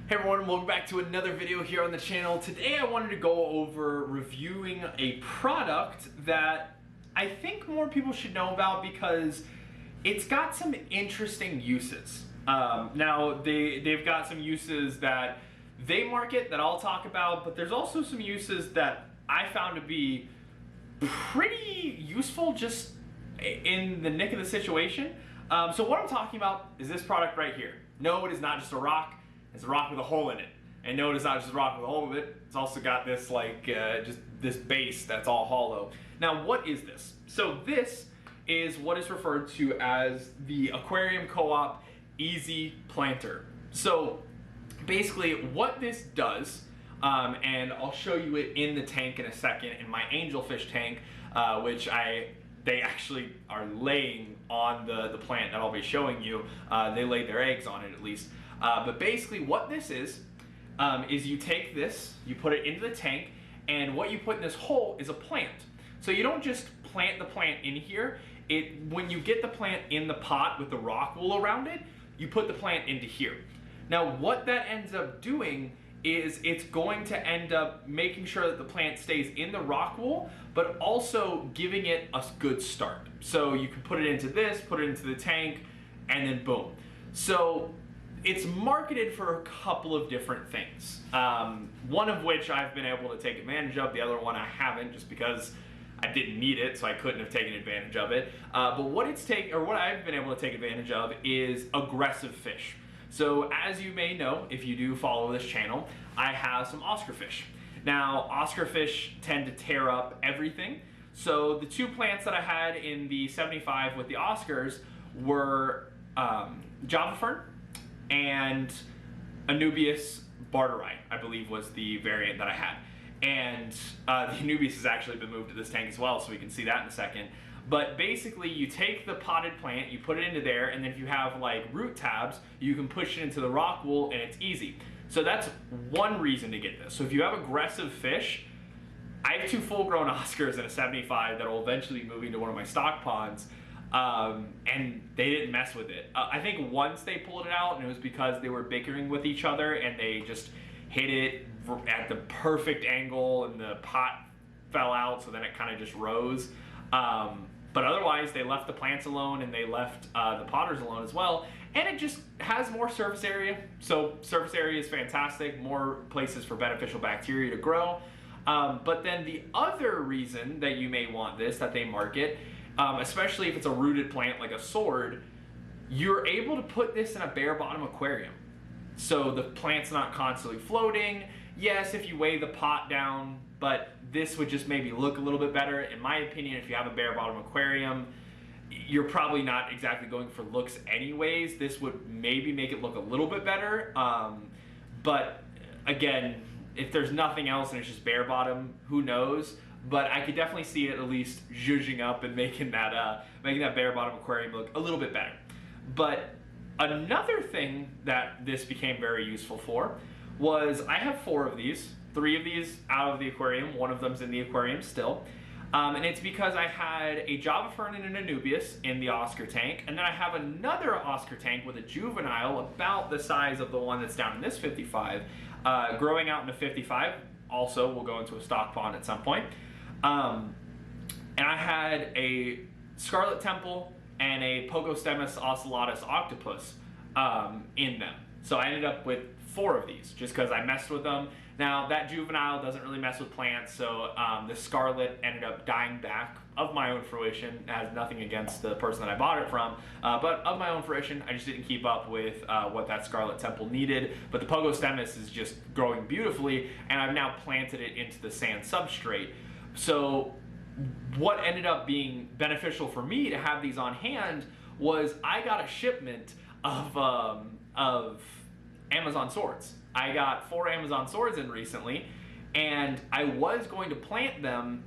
Hey everyone, welcome back to another video here on the channel. Today I wanted to go over reviewing a product that I think more people should know about because it's got some interesting uses. Now they've got some uses that they market that I'll talk about, but there's also some uses that I found to be pretty useful just in the nick of the situation. So what I'm talking about is this product right here. No, it is not just a rock. It's a rock with a hole in it. And no, it's not just a rock with a hole in it. It's also got this just this base that's all hollow. Now, what is this? So this is what is referred to as the Aquarium Co-op Easy Planter. So basically what this does, and I'll show you it in the tank in a second, in my angelfish tank, which they actually are laying on the plant that I'll be showing you. They laid their eggs on it at least. But basically what this is you take this, you put it into the tank, and what you put in this hole is a plant. So you don't just plant the plant in here. When you get the plant in the pot with the rock wool around it, you put the plant into here. Now what that ends up doing is it's going to end up making sure that the plant stays in the rock wool, but also giving it a good start. So you can put it into this, put it into the tank, and then boom. So it's marketed for a couple of different things. One of which I've been able to take advantage of, the other one I haven't, just because I didn't need it, so I couldn't have taken advantage of it. But what I've been able to take advantage of is aggressive fish. So as you may know, if you do follow this channel, I have some Oscar fish. Now, Oscar fish tend to tear up everything. So the two plants that I had in the 75 with the Oscars were Java fern and Anubias barteri, I believe was the variant that I had. And the Anubias has actually been moved to this tank as well, so we can see that in a second. But basically you take the potted plant, you put it into there, and then if you have like root tabs, you can push it into the rock wool and it's easy. So that's one reason to get this. So if you have aggressive fish, I have two full-grown Oscars and a 75 that will eventually be moving to one of my stock ponds. And they didn't mess with it. I think once they pulled it out, and it was because they were bickering with each other and they just hit it at the perfect angle and the pot fell out, so then it kind of just rose. But otherwise they left the plants alone and they left the potters alone as well, and it just has more surface area. So surface area is fantastic, more places for beneficial bacteria to grow. But then the other reason that you may want this, that they market, especially if it's a rooted plant like a sword, you're able to put this in a bare bottom aquarium. So the plant's not constantly floating. Yes, if you weigh the pot down, but this would just maybe look a little bit better. In my opinion, if you have a bare bottom aquarium, you're probably not exactly going for looks anyways. This would maybe make it look a little bit better. But again, if there's nothing else and it's just bare bottom, who knows? But I could definitely see it at least zhuzhing up and making that bare bottom aquarium look a little bit better. But another thing that this became very useful for was I have 4 of these, 3 of these out of the aquarium, one of them's in the aquarium still. And it's because I had a Java fern and an Anubias in the Oscar tank, and then I have another Oscar tank with a juvenile about the size of the one that's down in this 55, growing out in a 55. Also, we'll go into a stock pond at some point. And I had a Scarlet Temple and a Pogostemus ocellatus octopus in them. So I ended up with 4 of these just because I messed with them. Now that juvenile doesn't really mess with plants, so the Scarlet ended up dying back of my own fruition. It has nothing against the person that I bought it from, but of my own fruition, I just didn't keep up with what that Scarlet Temple needed. But the Pogostemus is just growing beautifully, and I've now planted it into the sand substrate. So what ended up being beneficial for me to have these on hand was I got a shipment of Amazon swords. I got 4 Amazon swords in recently, and I was going to plant them,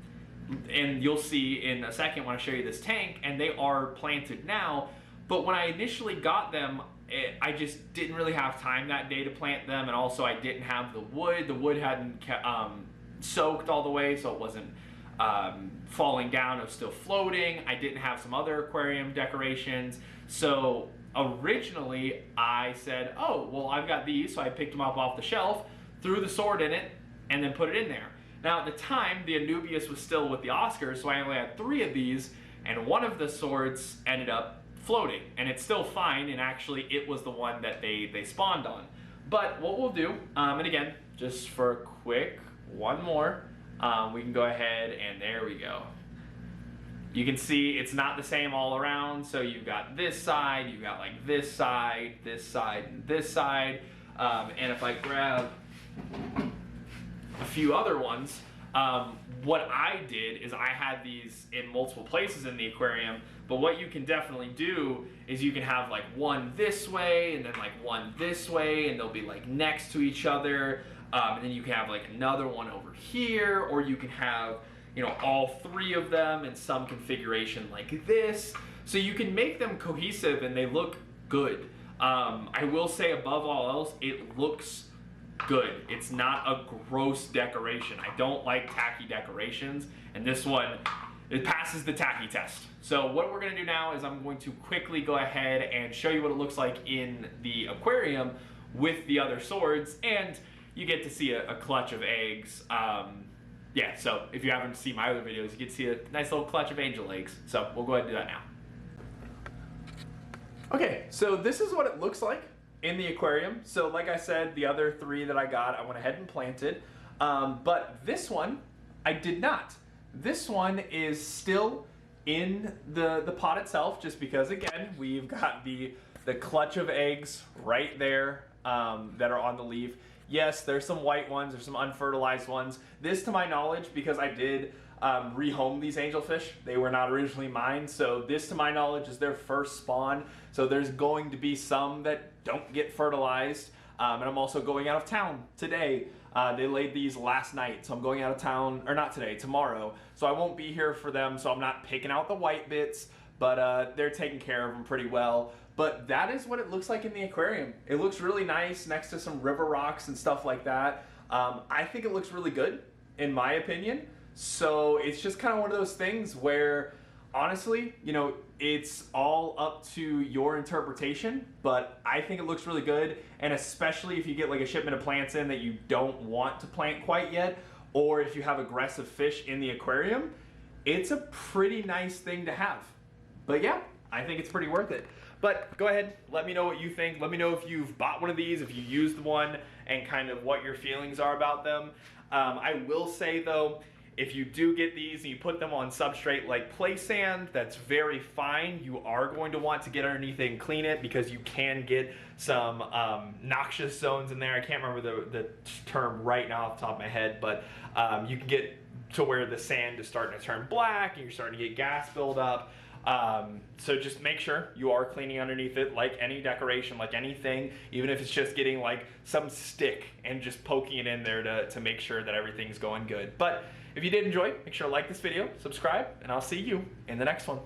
and you'll see in a second when I show you this tank, and they are planted now. But when I initially got them, I just didn't really have time that day to plant them, and also I didn't have the wood. The wood hadn't soaked all the way, so it wasn't falling down, it was still floating. I didn't have some other aquarium decorations, so originally I said, oh, well, I've got these, so I picked them up off the shelf, threw the sword in it, and then put it in there. Now at the time, the Anubius was still with the Oscars, so I only had 3 of these, and one of the swords ended up floating, and it's still fine, and actually it was the one that they spawned on. But what we'll do, and again, just for a quick one more, we can go ahead and there we go. You can see it's not the same all around, so you've got this side, you've got like this side, and this side. And if I grab a few other ones, what I did is I had these in multiple places in the aquarium, but what you can definitely do is you can have like one this way and then like one this way, and they'll be like next to each other. And then you can have like another one over here, or you can have, you know, all 3 of them in some configuration like this. So you can make them cohesive and they look good. I will say above all else, it looks good. It's not a gross decoration. I don't like tacky decorations, and this one, it passes the tacky test. So what we're gonna do now is I'm going to quickly go ahead and show you what it looks like in the aquarium with the other swords, and you get to see a clutch of eggs. Yeah, so if you haven't seen my other videos, you get to see a nice little clutch of angel eggs. So we'll go ahead and do that now. Okay, so this is what it looks like in the aquarium. So like I said, the other 3 that I got, I went ahead and planted. But this one, I did not. This one is still in the pot itself, just because, again, we've got the clutch of eggs right there that are on the leaf. Yes, there's some white ones, there's some unfertilized ones. This, to my knowledge, because I did rehome these angelfish, they were not originally mine, so this, to my knowledge, is their first spawn. So there's going to be some that don't get fertilized. And I'm also going out of town today. They laid these last night, so I'm going out of town, or not today, tomorrow. So I won't be here for them, so I'm not picking out the white bits, but they're taking care of them pretty well. But that is what it looks like in the aquarium. It looks really nice next to some river rocks and stuff like that. I think it looks really good, in my opinion. So it's just kind of one of those things where, honestly, you know, it's all up to your interpretation, but I think it looks really good. And especially if you get like a shipment of plants in that you don't want to plant quite yet, or if you have aggressive fish in the aquarium, it's a pretty nice thing to have. But yeah, I think it's pretty worth it. But go ahead, let me know what you think. Let me know if you've bought one of these, if you used one, and kind of what your feelings are about them. I will say though, if you do get these and you put them on substrate like play sand, that's very fine. You are going to want to get underneath it and clean it, because you can get some noxious zones in there. I can't remember the term right now off the top of my head, but you can get to where the sand is starting to turn black and you're starting to get gas buildup. So just make sure you are cleaning underneath it, like any decoration, like anything, even if it's just getting like some stick and just poking it in there to make sure that everything's going good. But if you did enjoy, make sure to like this video, subscribe, and I'll see you in the next one.